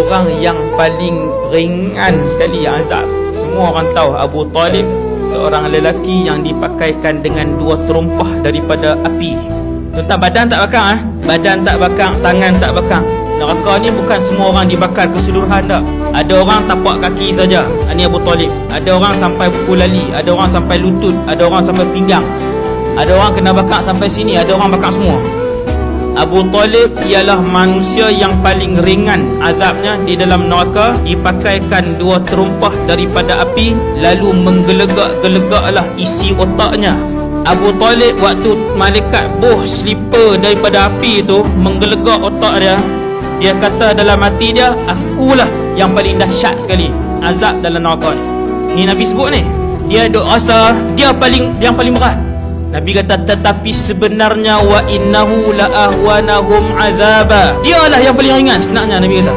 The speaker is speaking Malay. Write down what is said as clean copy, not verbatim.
orang yang paling ringan sekali azab. Semua orang tahu Abu Talib seorang lelaki yang dipakaikan dengan 2 terumpah daripada api. Tuan-tuan, badan tak bakar, badan tak bakar, tangan tak bakar. Neraka ni bukan semua orang dibakar keseluruhan tak. Ada orang tapak kaki saja, ini Abu Talib. Ada orang sampai kulali, ada orang sampai lutut, ada orang sampai pinggang. Ada orang kena bakar sampai sini, ada orang bakar semua. Abu Talib ialah manusia yang paling ringan azabnya di dalam neraka, dipakaikan 2 terumpah daripada api, lalu menggelegak-gelegaklah isi otaknya. Abu Talib waktu malaikat buh slipper daripada api itu menggelegak otak dia, dia kata dalam hati dia, akulah yang paling dahsyat sekali azab dalam neraka ni. Ni Nabi sebut ni, dia duk rasa dia yang paling berat. Nabi kata, tetapi sebenarnya wa innahu la ahwanahum azaba, dialah yang paling ringan sebenarnya. Nabi kata